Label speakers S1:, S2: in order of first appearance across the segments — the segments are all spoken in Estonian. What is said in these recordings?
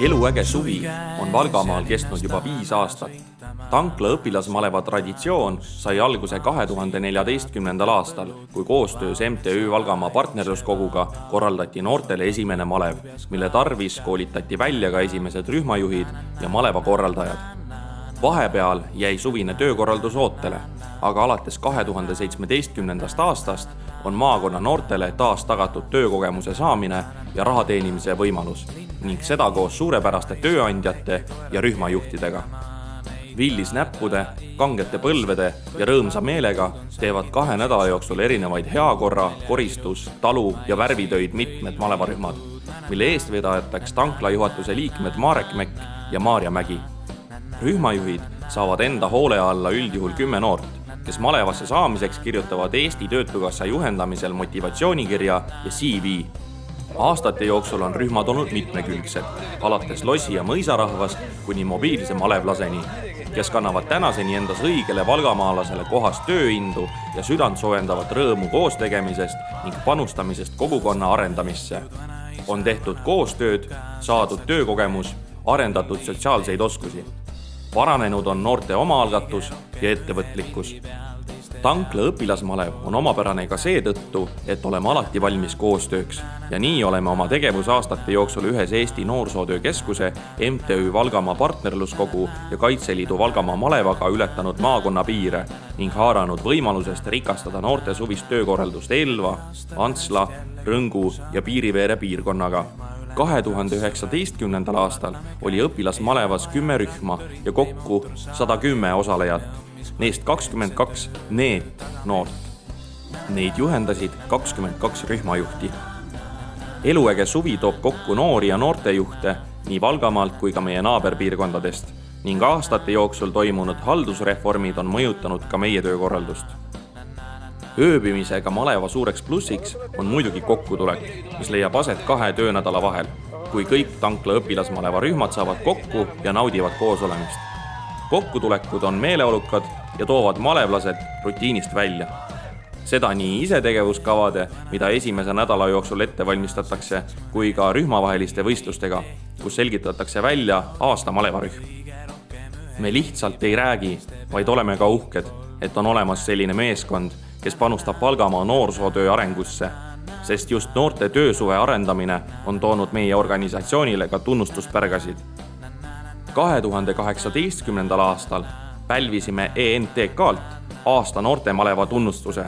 S1: Eluäge suvi on Valgamaal kestnud juba 5 aastat. Tankla õpilasmaleva traditsioon sai alguse 2014. aastal, kui koostöös MTÜ Valgamaa partnerluskoguga korraldati noortele esimene malev, mille tarvis koolitati välja ka esimesed rühmajuhid ja maleva korraldajad. Vahepeal jäi suvine töökorraldus ootele, aga alates 2017. aastast on maakonna noortele taas tagatud töökogemuse saamine ja raha teenimise võimalus ning seda koos suurepäraste tööandjate ja rühmajuhtidega. Villis näppude, kangete põlvede ja rõõmsa meelega teevad 2 nädala jooksul erinevaid heakorra, koristus, talu ja värvitöid mitmed malevarühmad, mille eestvedajateks Tankla juhatuse liikmed Marek Mekk ja Maarja Mägi. Rühmajuhid saavad enda hoole alla üldjuhul 10 noort, kes malevasse saamiseks kirjutavad Eesti Töötukassa juhendamisel motivatsioonikirja ja CV. Aastate jooksul on rühmad olnud mitmekülgsed, alates lossi- ja mõisarahvast kuni mobiilse malevlaseni, kes kannavad tänaseni endas õigele valgamaalasele kohast tööindu ja südant soojendavat rõõmu koos tegemisest ning panustamisest kogukonna arendamisse. On tehtud koostööd, saadud töökogemus, arendatud sotsiaalseid oskusi. Paranenud on noorte omaalgatus ja ettevõtlikkus. Tankla õpilasmalev on omapärane ka seetõttu, et oleme alati valmis koostööks ja nii oleme oma tegevusaastate jooksul ühes Eesti Noorsootöökeskuse, MTÜ Valgamaa partnerluskogu ja Kaitseliidu Valgamaa malevaga ületanud maakonna piire ning haaranud võimalusest rikastada noorte suvist töökorraldust Elva, Antsla, Rõngu ja Piiriveere piirkonnaga. 2019. aastal oli õpilasmalevas 10 rühma ja kokku 110 osalejat, neist 22 NEET-noort. Neid juhendasid 22 rühmajuhti. Eluäge suvi toob kokku noori ja noortejuhte nii Valgamaalt kui ka meie naaberpiirkondadest ning aastate jooksul toimunud haldusreformid on mõjutanud ka meie töökorraldust. Ööbimisega maleva suureks plussiks on muidugi kokkutulek, mis leiab aset 2 töönädala vahel, kui kõik Tankla õpilasmaleva rühmad saavad kokku ja naudivad koos olemist. Kokkutulekud on meeleolukad ja toovad malevlased rutiinist välja. Seda nii isetegevuskavade, mida esimese nädala jooksul ette valmistatakse, kui ka rühmavaheliste võistlustega, kus selgitatakse välja aasta malevarühm. Me lihtsalt ei räägi, vaid oleme ka uhked, et on olemas selline meeskond, kes panustab Valgamaa noorsootöö arengusse, sest just noorte töösuve arendamine on toonud meie organisatsioonile ka tunnustuspärgasid. 2018. aastal pälvisime ENTK-lt aasta noortemaleva tunnustuse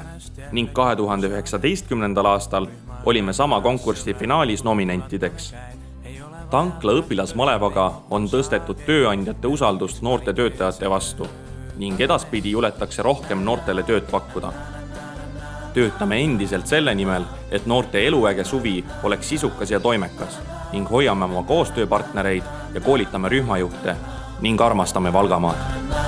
S1: ning 2019. aastal olime sama konkursi finaalis nominentideks. Tankla õpilasmalevaga on tõstetud tööandjate usaldust noorte töötajate vastu ning edaspidi juletakse rohkem noortele tööd pakkuda. Töötame endiselt selle nimel, et noorte eluäge suvi oleks sisukas ja toimekas ning hoiame oma koostööpartnereid ja koolitame rühmajuhte ning armastame Valgamaad.